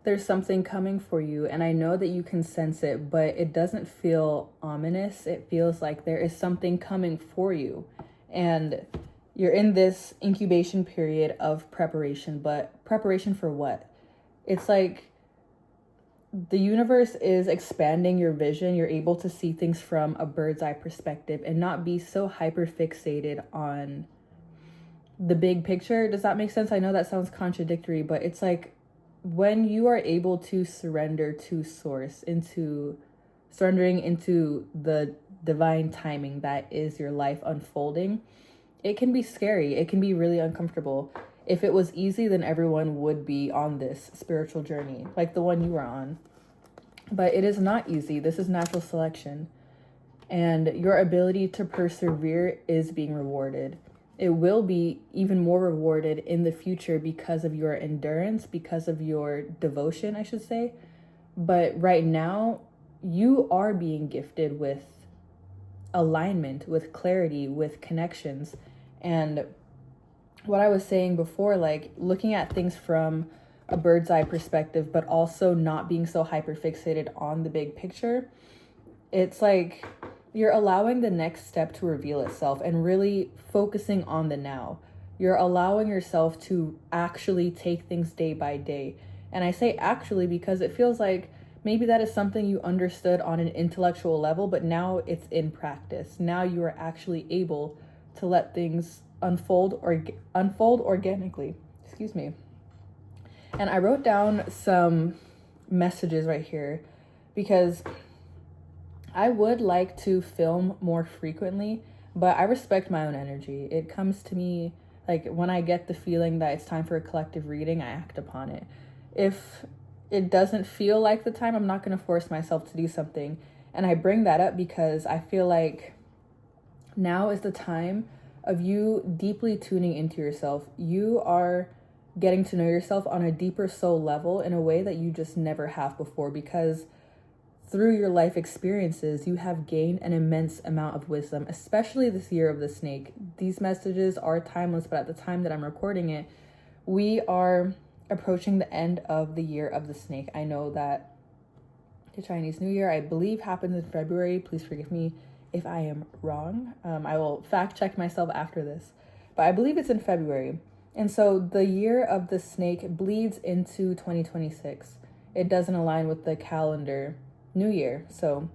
there's something coming for you, and I know that you can sense it, but it doesn't feel ominous. It feels like there is something coming for you. And you're in this incubation period of preparation, but preparation for what? It's like the universe is expanding your vision. You're able to see things from a bird's eye perspective and not be so hyper fixated on the big picture. Does that make sense? I know that sounds contradictory, but it's like when you are able to surrender to source, into surrendering into the divine timing that is your life unfolding, it can be scary. It can be really uncomfortable. If it was easy, then everyone would be on this spiritual journey, like the one you are on. But it is not easy. This is natural selection. And your ability to persevere is being rewarded. It will be even more rewarded in the future because of your endurance, because of your devotion, I should say. But right now, you are being gifted with alignment, with clarity, with connections. And what I was saying before, like looking at things from a bird's eye perspective, but also not being so hyper fixated on the big picture, it's like you're allowing the next step to reveal itself and really focusing on the now. You're allowing yourself to actually take things day by day. And I say actually because it feels like maybe that is something you understood on an intellectual level, but now it's in practice. Now you are actually able to let things unfold organically. Excuse me. And I wrote down some messages right here because I would like to film more frequently, but I respect my own energy. It comes to me like when I get the feeling that it's time for a collective reading, I act upon it. If it doesn't feel like the time, I'm not going to force myself to do something. And I bring that up because I feel like now is the time of you deeply tuning into yourself. You are getting to know yourself on a deeper soul level in a way that you just never have before, because through your life experiences, you have gained an immense amount of wisdom, especially this year of the snake. These messages are timeless, but at the time that I'm recording it, we are approaching the end of the year of the snake. I know that the Chinese New Year, I believe, happens in February. Please forgive me if I am wrong. I will fact check myself after this, but I believe it's in February. And so the year of the snake bleeds into 2026. It doesn't align with the calendar New Year. So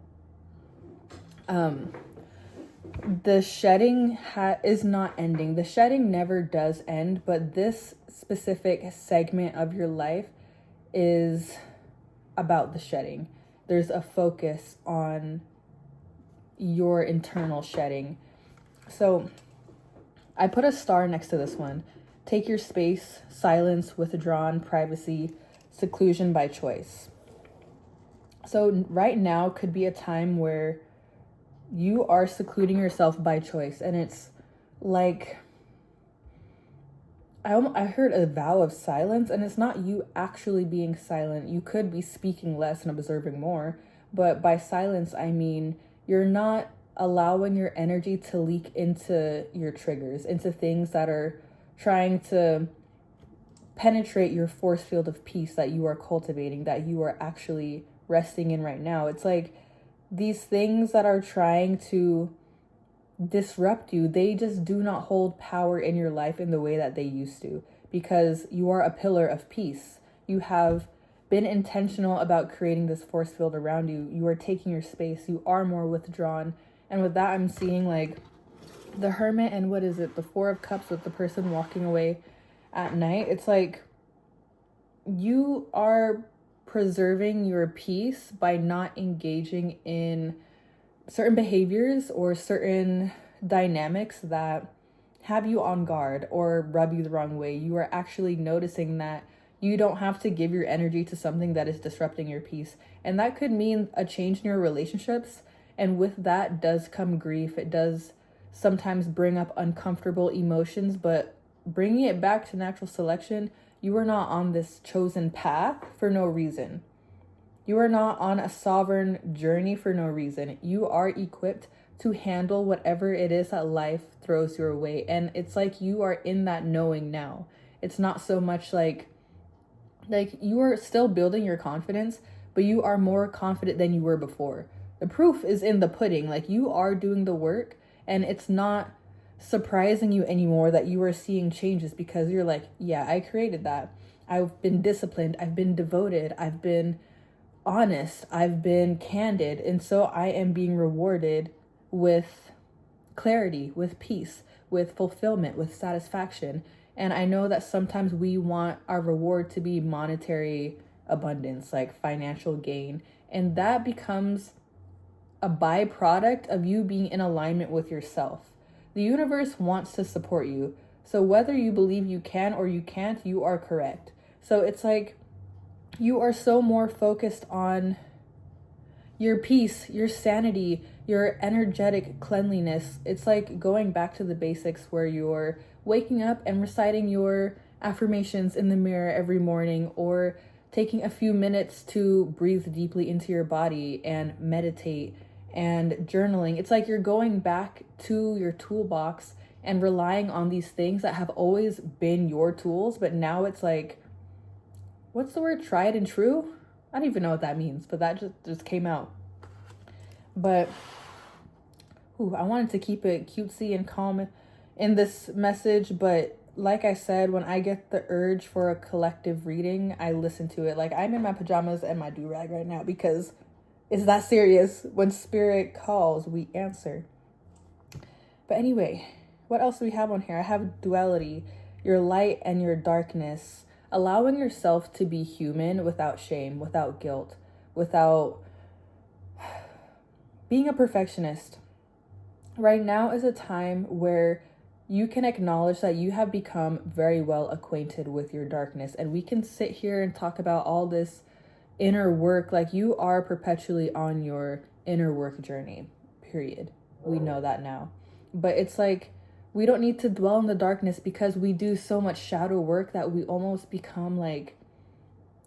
the shedding is not ending. The shedding never does end, but this specific segment of your life is about the shedding. There's a focus on your internal shedding. So I put a star next to this one. Take your space, silence, withdrawn, privacy, seclusion by choice. So right now could be a time where you are secluding yourself by choice. And it's like, I heard a vow of silence, and it's not you actually being silent. You could be speaking less and observing more, but by silence, I mean you're not allowing your energy to leak into your triggers, into things that are trying to penetrate your force field of peace that you are cultivating, that you are actually resting in right now. It's like these things that are trying to disrupt you, they just do not hold power in your life in the way that they used to, because you are a pillar of peace. You have been intentional about creating this force field around you. You are taking your space. You are more withdrawn. And with that, I'm seeing like the Hermit and what is it? The Four of Cups with the person walking away at night. It's like you are preserving your peace by not engaging in certain behaviors or certain dynamics that have you on guard or rub you the wrong way. You are actually noticing that you don't have to give your energy to something that is disrupting your peace. And that could mean a change in your relationships. And with that does come grief. It does sometimes bring up uncomfortable emotions, but bringing it back to natural selection, you are not on this chosen path for no reason. You are not on a sovereign journey for no reason. You are equipped to handle whatever it is that life throws your way. And it's like you are in that knowing now. It's not so much like Like, you are still building your confidence, but you are more confident than you were before. The proof is in the pudding. Like, you are doing the work, and it's not surprising you anymore that you are seeing changes, because you're like, yeah, I created that. I've been disciplined, I've been devoted, I've been honest, I've been candid, and so I am being rewarded with clarity, with peace, with fulfillment, with satisfaction. And I know that sometimes we want our reward to be monetary abundance, like financial gain, and that becomes a byproduct of you being in alignment with yourself. The universe wants to support you. So whether you believe you can or you can't, you are correct. So it's like you are so more focused on your peace, your sanity, your energetic cleanliness. It's like going back to the basics where you're waking up and reciting your affirmations in the mirror every morning, or taking a few minutes to breathe deeply into your body and meditate and journaling. It's like you're going back to your toolbox and relying on these things that have always been your tools, but now it's like, what's the word? Tried and true? I don't even know what that means, but that just came out. But I wanted to keep it cutesy and calm in this message, but like I said, when I get the urge for a collective reading, I listen to it. Like, I'm in my pajamas and my do-rag right now because it's that serious. When spirit calls, we answer. But anyway, what else do we have on here? I have duality, your light and your darkness, allowing yourself to be human without shame, without guilt, without being a perfectionist. Right now is a time where you can acknowledge that you have become very well acquainted with your darkness, and we can sit here and talk about all this inner work. Like, you are perpetually on your inner work journey, period. We know that now. But it's like, we don't need to dwell in the darkness, because we do so much shadow work that we almost become like,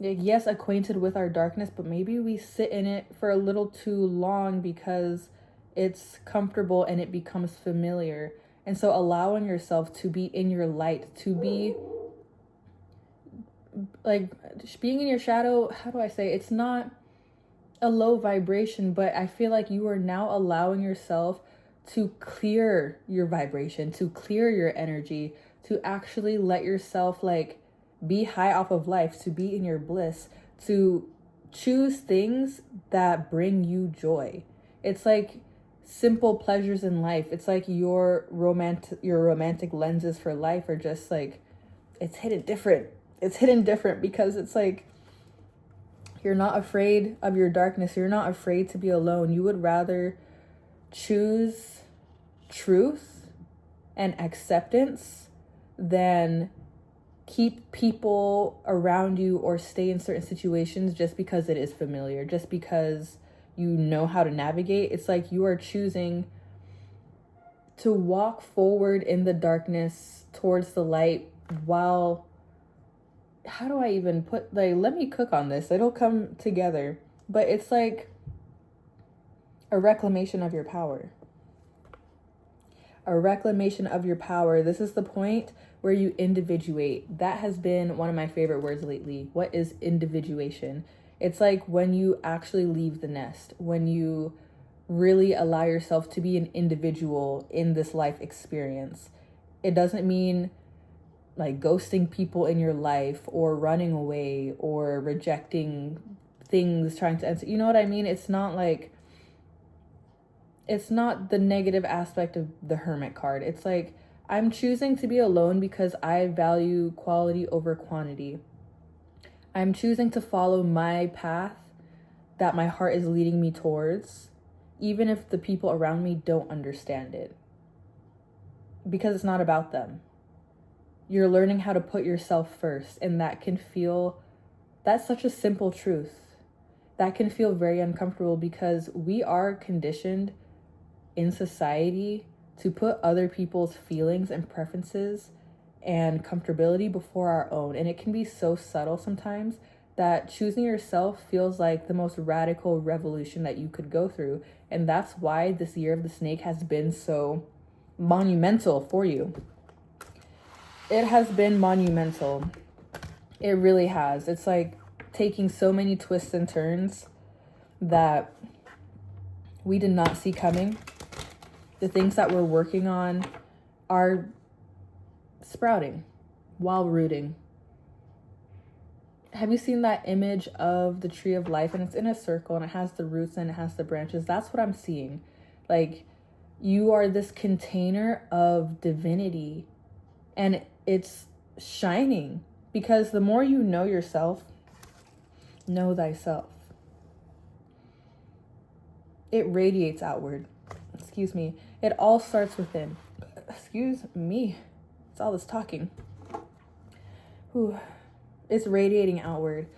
yes, acquainted with our darkness, but maybe we sit in it for a little too long because it's comfortable and it becomes familiar. And so allowing yourself to be in your light, to be like being in your shadow, how do I say? It's not a low vibration, but I feel like you are now allowing yourself to clear your vibration, to clear your energy, to actually let yourself like be high off of life, to be in your bliss, to choose things that bring you joy. It's like simple pleasures in life. It's like your romantic lenses for life are just like, it's hidden different. It's hidden different because it's like, you're not afraid of your darkness. You're not afraid to be alone. You would rather choose truth and acceptance than keep people around you or stay in certain situations just because it is familiar, just because you know how to navigate. It's like you are choosing to walk forward in the darkness towards the light while, how do I even put, like, let me cook on this. It'll come together. But it's like a reclamation of your power. A reclamation of your power. This is the point where you individuate. That has been one of my favorite words lately. What is individuation? It's like when you actually leave the nest, when you really allow yourself to be an individual in this life experience. It doesn't mean like ghosting people in your life or running away or rejecting things, trying to answer. You know what I mean? It's not like, it's not the negative aspect of the hermit card. It's like, I'm choosing to be alone because I value quality over quantity. I'm choosing to follow my path that my heart is leading me towards, even if the people around me don't understand it. Because it's not about them. You're learning how to put yourself first, and that can feel, that's such a simple truth. That can feel very uncomfortable because we are conditioned in society to put other people's feelings and preferences and comfortability before our own. And it can be so subtle sometimes that choosing yourself feels like the most radical revolution that you could go through. And that's why this year of the snake has been so monumental for you. It has been monumental. It really has. It's like taking so many twists and turns that we did not see coming. The things that we're working on are sprouting while rooting. Have you seen that image of the tree of life, and it's in a circle and it has the roots and it has the branches? That's what I'm seeing. Like, you are this container of divinity, and it's shining, because the more you know yourself, know thyself, it radiates outward. Excuse me. It all starts within. Excuse me. It's all this talking. Whew. It's radiating outward.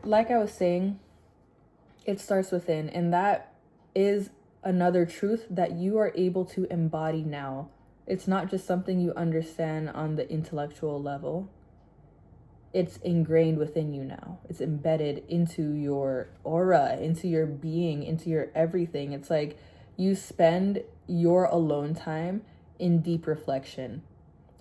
Like I was saying, it starts within, and that is another truth that you are able to embody now. It's not just something you understand on the intellectual level. It's ingrained within you now. It's embedded into your aura, into your being, into your everything. It's like you spend your alone time in deep reflection,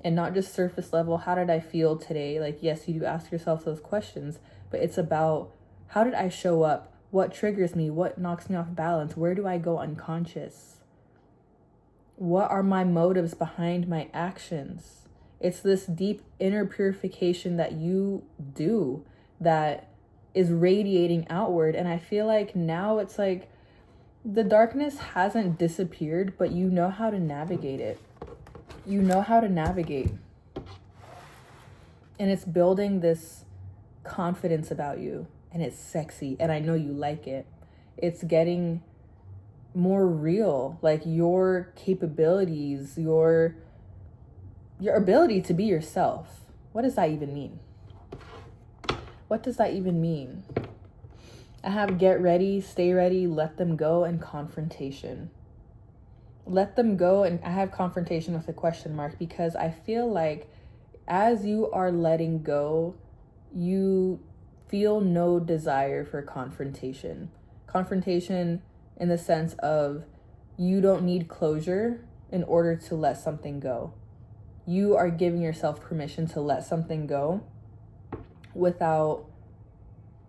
and not just surface level. How did I feel today? Like, yes, you do ask yourself those questions, but it's about, how did I show up? What triggers me? What knocks me off balance? Where do I go unconscious? What are my motives behind my actions? It's this deep inner purification that you do that is radiating outward. And I feel like now it's like the darkness hasn't disappeared, but you know how to navigate it. You know how to navigate. And it's building this confidence about you. And it's sexy. And I know you like it. It's getting more real. Like, your capabilities, your ability to be yourself. What does that even mean? What does that even mean? I have get ready, stay ready, let them go, and confrontation. Let them go, and I have confrontation with a question mark, because I feel like as you are letting go, you feel no desire for confrontation. Confrontation in the sense of, you don't need closure in order to let something go. You are giving yourself permission to let something go without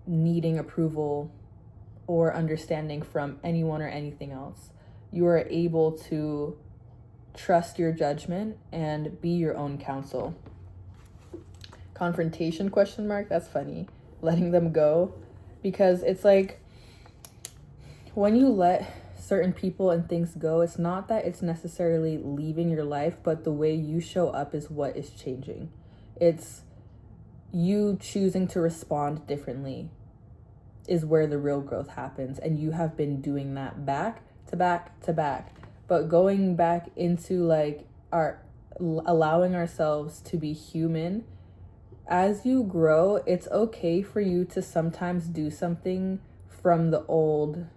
needing approval or understanding from anyone or anything else. You are able to trust your judgment and be your own counsel. Confrontation question mark, that's funny. Letting them go, because it's like when you let certain people and things go, it's not that it's necessarily leaving your life, but the way you show up is what is changing. It's you choosing to respond differently is where the real growth happens. And you have been doing that back to back to back. But going back into like allowing ourselves to be human, as you grow, it's okay for you to sometimes do something from the old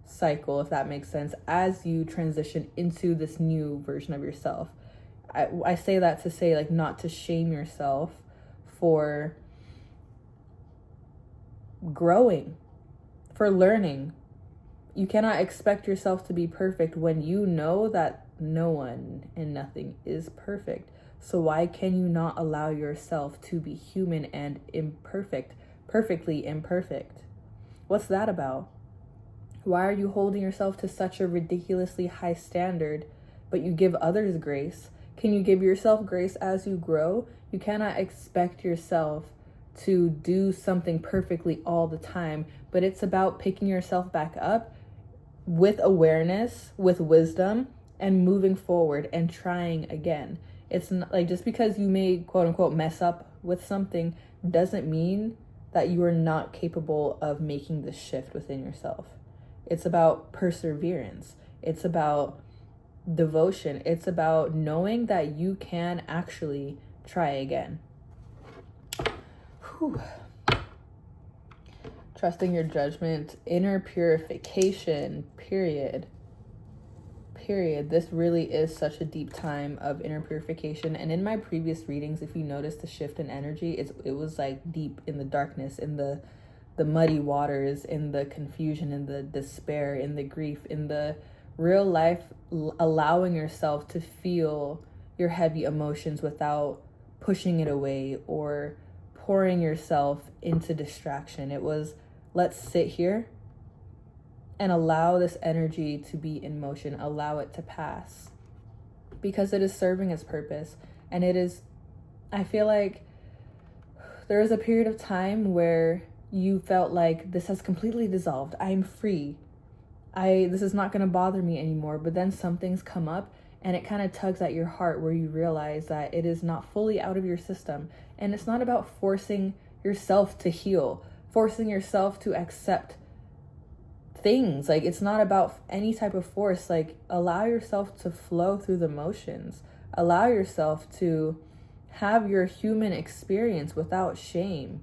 cycle, if that makes sense, as you transition into this new version of yourself. I say that to say, like, not to shame yourself for growing, for learning. You cannot expect yourself to be perfect when you know that no one and nothing is perfect. So why can you not allow yourself to be human and imperfect, perfectly imperfect? What's that about? Why are you holding yourself to such a ridiculously high standard, but you give others grace? Can you give yourself grace as you grow? You cannot expect yourself to do something perfectly all the time, but it's about picking yourself back up with awareness, with wisdom, and moving forward and trying again. It's not like, just because you may quote unquote mess up with something doesn't mean that you are not capable of making the shift within yourself. It's about perseverance. It's about devotion. It's about knowing that you can actually try again. Whew. Trusting your judgment, inner purification, period. This really is such a deep time of inner purification. And in my previous readings, if you notice the shift in energy, it was like deep in the darkness, in the muddy waters, in the confusion, in the despair, in the grief, in the real life, allowing yourself to feel your heavy emotions without pushing it away or pouring yourself into distraction. It was, let's sit here and allow this energy to be in motion, allow it to pass, because it is serving its purpose. And it is, I feel like there was a period of time where you felt like this has completely dissolved. I'm free. This is not going to bother me anymore. But then some things come up and it kind of tugs at your heart, where you realize that it is not fully out of your system. And it's not about forcing yourself to heal, forcing yourself to accept things. Like, it's not about any type of force. Like, allow yourself to flow through the motions. Allow yourself to have your human experience without shame.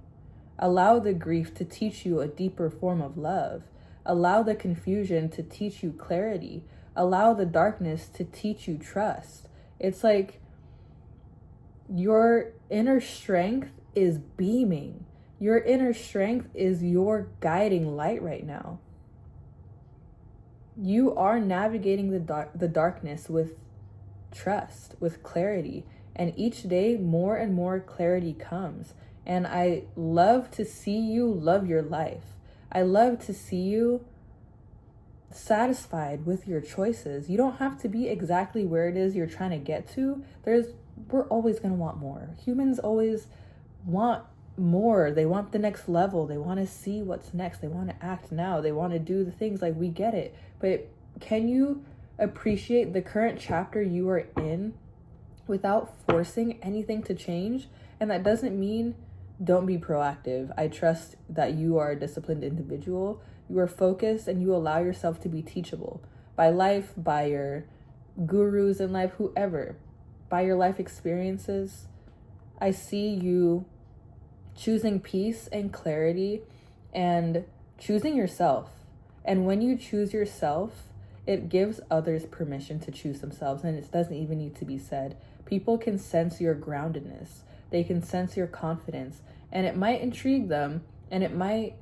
Allow the grief to teach you a deeper form of love. Allow the confusion to teach you clarity. Allow the darkness to teach you trust. It's like your inner strength is beaming. Your inner strength is your guiding light right now. You are navigating the darkness with trust, with clarity. And each day, more and more clarity comes. And I love to see you love your life. I love to see you satisfied with your choices. You don't have to be exactly where it is you're trying to get to. We're always going to want more. Humans always want more. They want the next level. They want to see what's next. They want to act now. They want to do the things. Like, we get it. But can you appreciate the current chapter you are in without forcing anything to change? And that doesn't mean don't be proactive. I trust that you are a disciplined individual. You are focused and you allow yourself to be teachable by life, by your gurus in life, whoever, by your life experiences. I see you choosing peace and clarity and choosing yourself. And when you choose yourself, it gives others permission to choose themselves. And it doesn't even need to be said. People can sense your groundedness. They can sense your confidence, and it might intrigue them and it might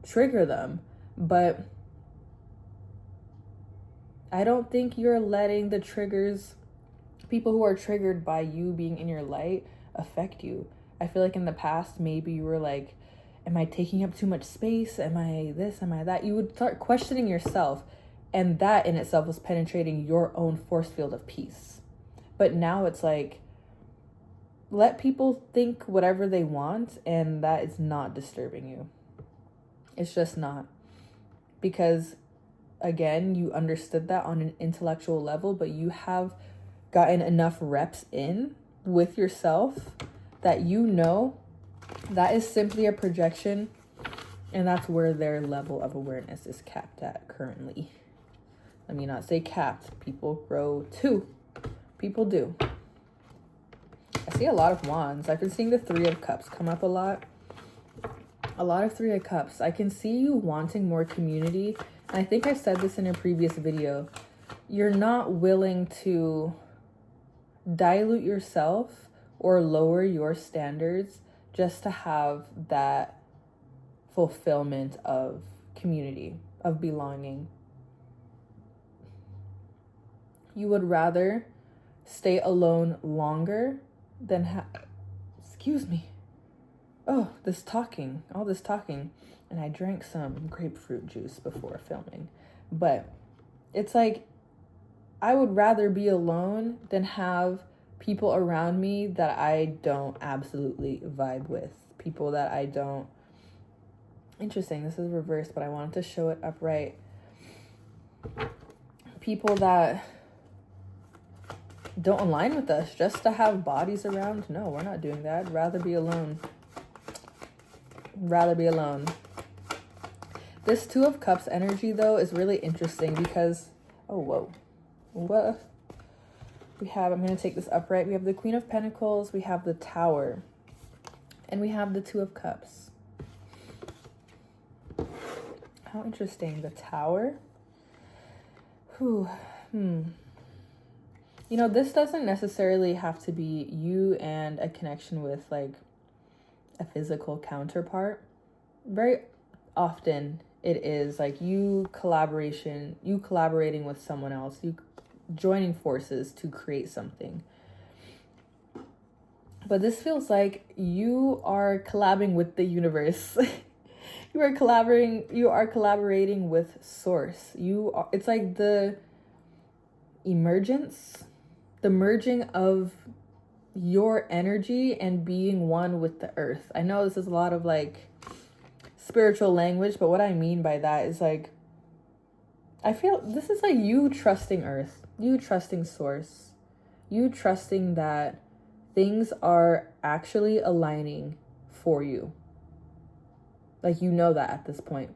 trigger them, but I don't think you're letting the triggers, people who are triggered by you being in your light, affect you. I feel like in the past, maybe you were like, am I taking up too much space? Am I this? Am I that? You would start questioning yourself, and that in itself was penetrating your own force field of peace. But now it's like, let people think whatever they want, and that is not disturbing you. It's just not. Because, again, you understood that on an intellectual level, but you have gotten enough reps in with yourself that you know that is simply a projection, and that's where their level of awareness is capped at currently. Let me not say capped. People grow too. People do. I see a lot of wands. I've been seeing the Three of Cups come up a lot. A lot of Three of Cups. I can see you wanting more community. And I think I said this in a previous video. You're not willing to dilute yourself or lower your standards just to have that fulfillment of community, of belonging. You would rather stay alone longer than excuse me. Oh, all this talking. And I drank some grapefruit juice before filming. But it's like, I would rather be alone than have people around me that I don't absolutely vibe with. People that I don't... Interesting, this is reversed, but I wanted to show it upright. People that don't align with us just to have bodies around. No, we're not doing that. I'd rather be alone. Rather be alone. This Two of Cups energy, though, is really interesting because... Oh, whoa. What? We have... I'm going to take this upright. We have the Queen of Pentacles. We have the Tower. And we have the Two of Cups. How interesting. The Tower. Whew. You know, this doesn't necessarily have to be you and a connection with, like, a physical counterpart. Very often it is, like, you collaborating with someone else, you joining forces to create something. But this feels like you are collabing with the universe. You are collaborating with source. It's like the emergence, the merging of your energy and being one with the earth. I know this is a lot of like spiritual language, but what I mean by that is like, I feel this is like you trusting earth, you trusting source, you trusting that things are actually aligning for you. Like, you know that at this point.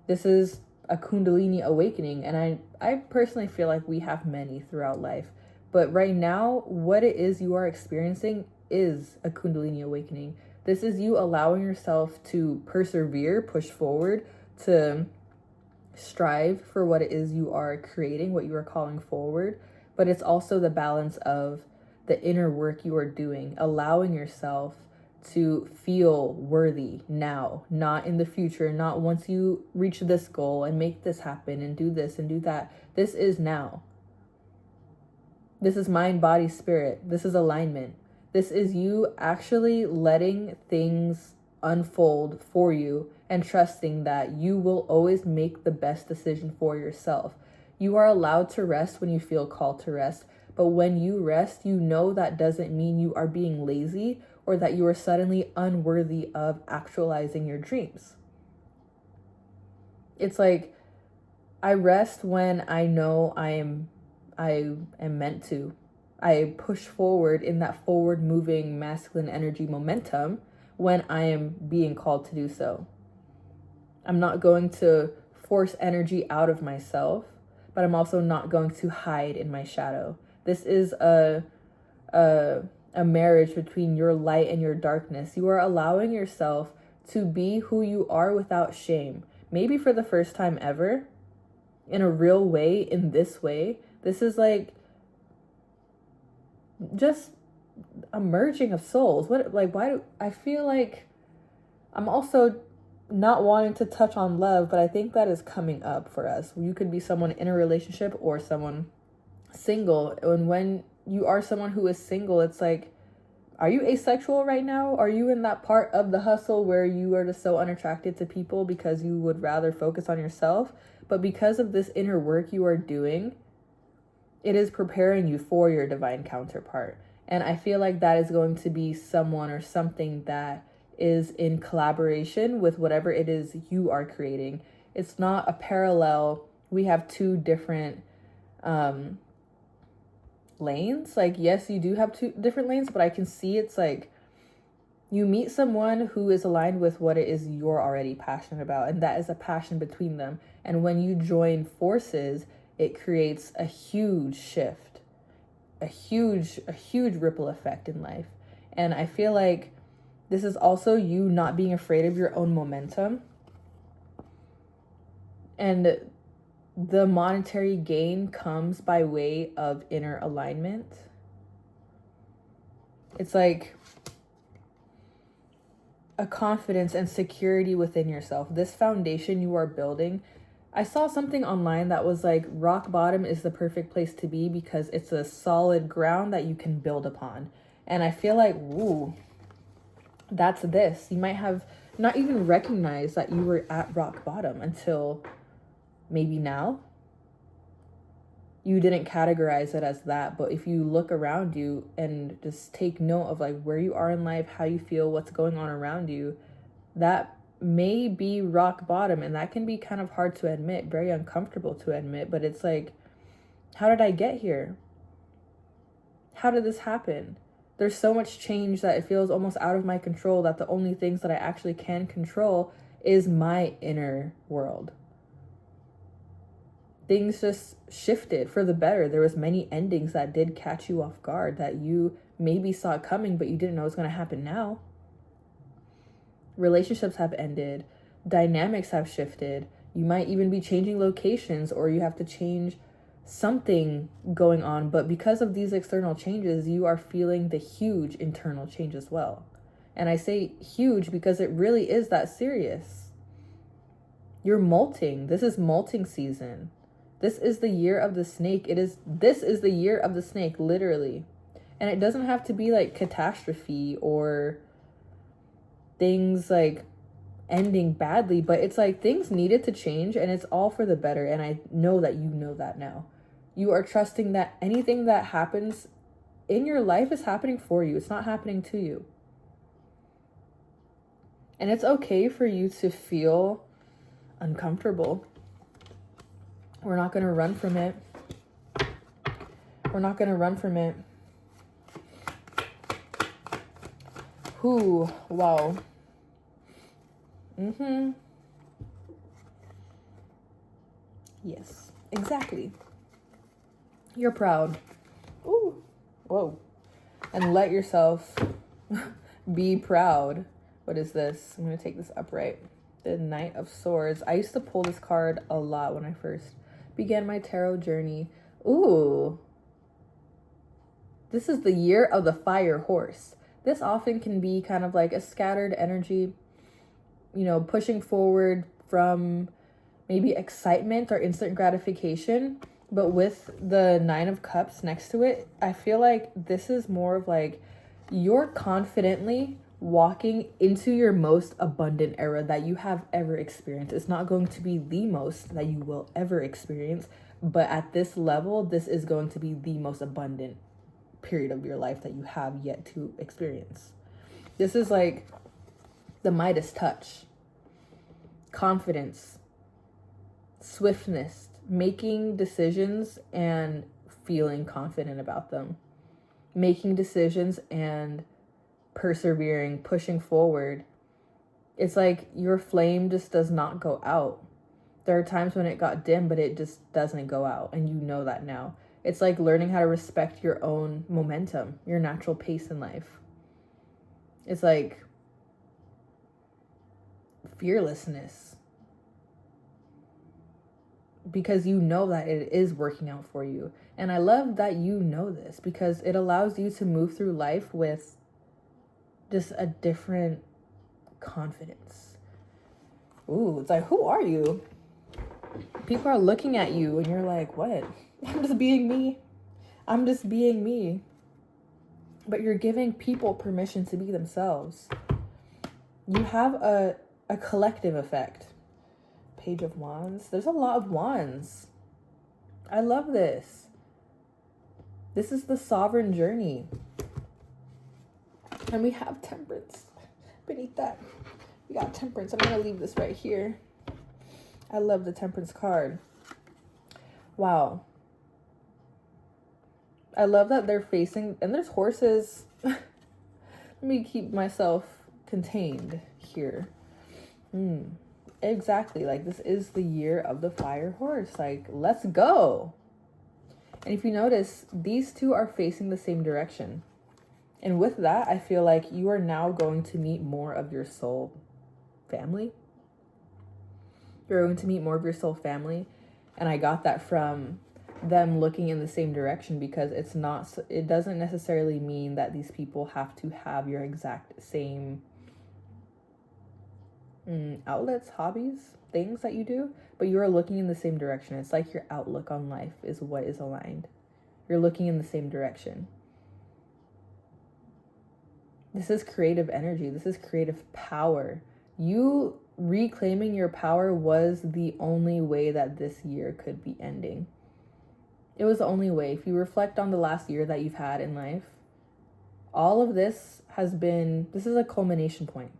This is a Kundalini awakening, and I personally feel like we have many throughout life. But right now, what it is you are experiencing is a Kundalini awakening. This is you allowing yourself to persevere, push forward, to strive for what it is you are creating, what you are calling forward. But it's also the balance of the inner work you are doing, allowing yourself to feel worthy now, not in the future, not once you reach this goal and make this happen and do this and do that. This is now. This is mind, body, spirit. This is alignment. This is you actually letting things unfold for you and trusting that you will always make the best decision for yourself. You are allowed to rest when you feel called to rest. But when you rest, you know that doesn't mean you are being lazy or that you are suddenly unworthy of actualizing your dreams. It's like, I rest when I know I am meant to. I push forward in that forward moving masculine energy momentum when I am being called to do so. I'm not going to force energy out of myself, but I'm also not going to hide in my shadow. This is a marriage between your light and your darkness. You are allowing yourself to be who you are without shame. Maybe for the first time ever, in a real way, in this way. This is like just a merging of souls. Why do I feel like I'm also not wanting to touch on love, but I think that is coming up for us. You could be someone in a relationship or someone single. And when you are someone who is single, it's like, are you asexual right now? Are you in that part of the hustle where you are just so unattracted to people because you would rather focus on yourself? But because of this inner work you are doing, it is preparing you for your divine counterpart. And I feel like that is going to be someone or something that is in collaboration with whatever it is you are creating. It's not a parallel. We have two different lanes. Like, yes, you do have two different lanes, but I can see it's like you meet someone who is aligned with what it is you're already passionate about, and that is a passion between them. And when you join forces, it creates a huge shift, a huge ripple effect in life. And I feel like this is also you not being afraid of your own momentum. And the monetary gain comes by way of inner alignment. It's like a confidence and security within yourself. This foundation you are building. I saw something online that was like, rock bottom is the perfect place to be because it's a solid ground that you can build upon. And I feel like, ooh, that's this. You might have not even recognized that you were at rock bottom until maybe now. You didn't categorize it as that, but if you look around you and just take note of like where you are in life, how you feel, what's going on around you, that may be rock bottom. And that can be kind of hard to admit, very uncomfortable to admit, but it's like, how did I get here? How did this happen? There's so much change that it feels almost out of my control, that the only things that I actually can control is my inner world. Things just shifted for the better. There was many endings that did catch you off guard, that you maybe saw it coming, but you didn't know it was going to happen now. Relationships have ended. Dynamics have shifted. You might even be changing locations, or you have to change something going on. But because of these external changes, you are feeling the huge internal change as well. And I say huge because it really is that serious. You're molting. This is molting season. This is the year of the snake. This is the year of the snake, literally. And it doesn't have to be like catastrophe or things like ending badly, but it's like things needed to change and it's all for the better. And I know that you know that now. You are trusting that anything that happens in your life is happening for you. It's not happening to you. And it's okay for you to feel uncomfortable. We're not going to run from it. We're not going to run from it. Whew, wow. Yes, exactly. You're proud. Ooh, whoa. And let yourself be proud. What is this? I'm going to take this upright. The Knight of Swords. I used to pull this card a lot when I first began my tarot journey. Ooh. This is the year of the fire horse. This often can be kind of like a scattered energy, you know, pushing forward from maybe excitement or instant gratification. But with the Nine of Cups next to it, I feel like this is more of like you're confidently walking into your most abundant era that you have ever experienced. It's not going to be the most that you will ever experience, but at this level, this is going to be the most abundant period of your life that you have yet to experience. This is like the Midas touch. Confidence, swiftness, making decisions and feeling confident about them. Making decisions and persevering, pushing forward. It's like your flame just does not go out. There are times when it got dim, but it just doesn't go out, and you know that now. It's like learning how to respect your own momentum, your natural pace in life. It's like fearlessness. Because you know that it is working out for you. And I love that you know this because it allows you to move through life with just a different confidence. Ooh, it's like, who are you? People are looking at you and you're like, what? I'm just being me. I'm just being me. But you're giving people permission to be themselves. You have a collective effect. Page of Wands. There's a lot of wands. I love this. This is the sovereign journey. And we have Temperance beneath that. We got Temperance. I'm going to leave this right here. I love the Temperance card. Wow. I love that they're facing, and there's horses. Let me keep myself contained here. Exactly. Like, this is the year of the fire horse. Like, let's go. And if you notice, these two are facing the same direction. And with that, I feel like you are now going to meet more of your soul family. You're going to meet more of your soul family. And I got that from them looking in the same direction because it doesn't necessarily mean that these people have to have your exact same outlets, hobbies, things that you do, but you are looking in the same direction. It's like your outlook on life is what is aligned. You're looking in the same direction. This is creative energy. This is creative power. You reclaiming your power was the only way that this year could be ending. It was the only way. If you reflect on the last year that you've had in life, all of this this is a culmination point.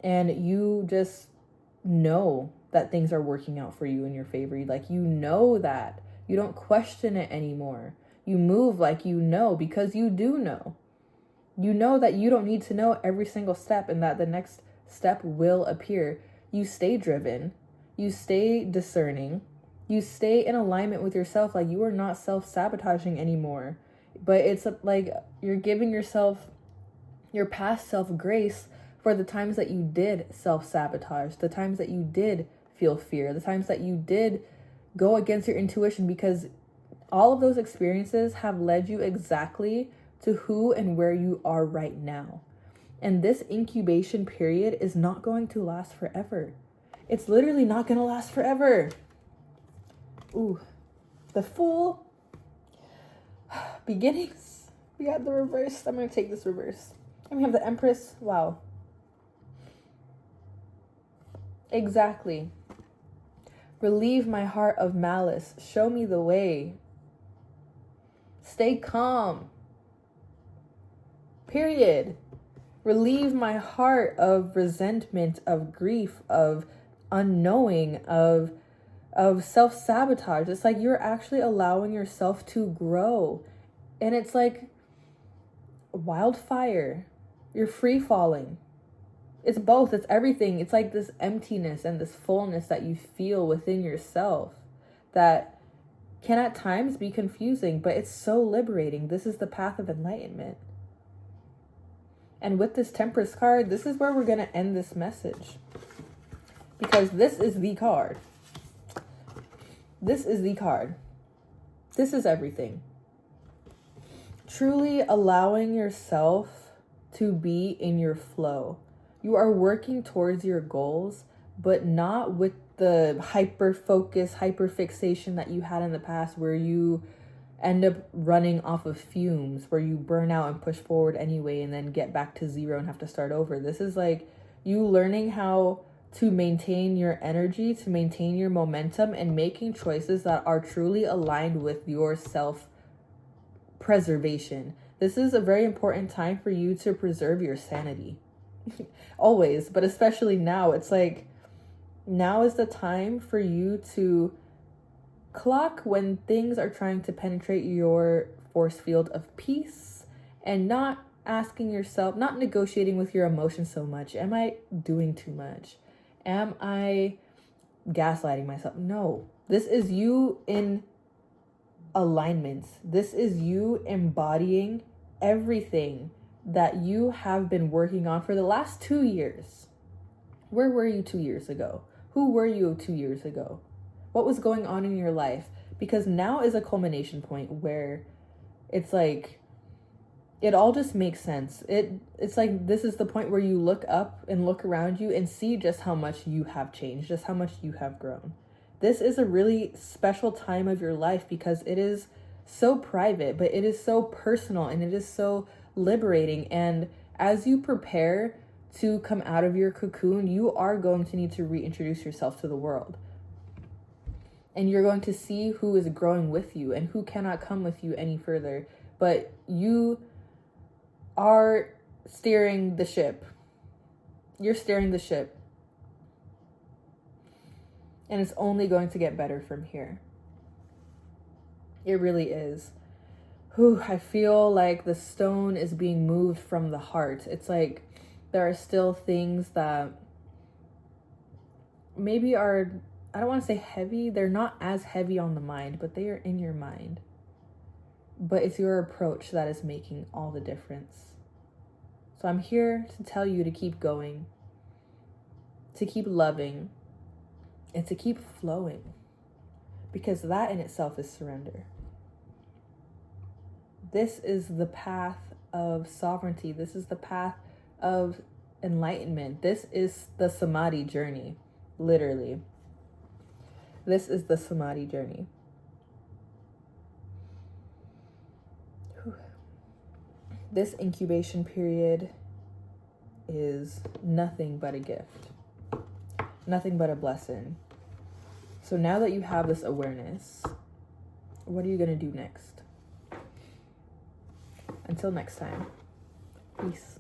And you just know that things are working out for you in your favor. Like, you know that. You don't question it anymore. You move like you know because you do know. You know that you don't need to know every single step and that the next step will appear. You stay driven. You stay discerning. You stay in alignment with yourself. Like, you are not self-sabotaging anymore. But it's like you're giving yourself, your past self, grace for the times that you did self-sabotage, the times that you did feel fear, the times that you did go against your intuition, because all of those experiences have led you exactly to who and where you are right now. And this incubation period is not going to last forever. It's literally not going to last forever. Ooh, the Fool. Beginnings. We got the reverse. I'm going to take this reverse. And we have the Empress. Wow. Exactly. Relieve my heart of malice. Show me the way. Stay calm. Period. Relieve my heart of resentment, of grief, of unknowing, of self-sabotage. It's like you're actually allowing yourself to grow. And it's like wildfire. You're free falling. It's both. It's everything. It's like this emptiness and this fullness that you feel within yourself that can at times be confusing, but it's so liberating. This is the path of enlightenment. And with this Temperance card, this is where we're going to end this message. Because this is the card. This is the card. This is everything. Truly allowing yourself to be in your flow. You are working towards your goals, but not with the hyper focus, hyper fixation that you had in the past where you end up running off of fumes, where you burn out and push forward anyway and then get back to zero and have to start over. This is like you learning how to maintain your energy, to maintain your momentum, and making choices that are truly aligned with your self-preservation. This is a very important time for you to preserve your sanity. Always, but especially now. It's like now is the time for you to clock when things are trying to penetrate your force field of peace and not asking yourself, not negotiating with your emotions so much. Am I doing too much? Am I gaslighting myself? No. This is you in alignment. This is you embodying everything that you have been working on for the last 2 years. Where were you 2 years ago? Who were you 2 years ago? What was going on in your life? Because now is a culmination point where it's like, it all just makes sense. It's like this is the point where you look up and look around you and see just how much you have changed, just how much you have grown. This is a really special time of your life because it is so private, but it is so personal and it is so liberating. And as you prepare to come out of your cocoon, you are going to need to reintroduce yourself to the world. And you're going to see who is growing with you and who cannot come with you any further. But you are steering the ship. You're steering the ship. And it's only going to get better from here. It really is. Whew, I feel like the stone is being moved from the heart. It's like there are still things that maybe are, I don't want to say heavy. They're not as heavy on the mind, but they are in your mind. But it's your approach that is making all the difference. So I'm here to tell you to keep going, to keep loving, and to keep flowing. Because that in itself is surrender. This is the path of sovereignty. This is the path of enlightenment. This is the Samadhi journey, literally. This is the Samadhi journey. Whew. This incubation period is nothing but a gift, nothing but a blessing. So now that you have this awareness, what are you going to do next? Until next time, peace.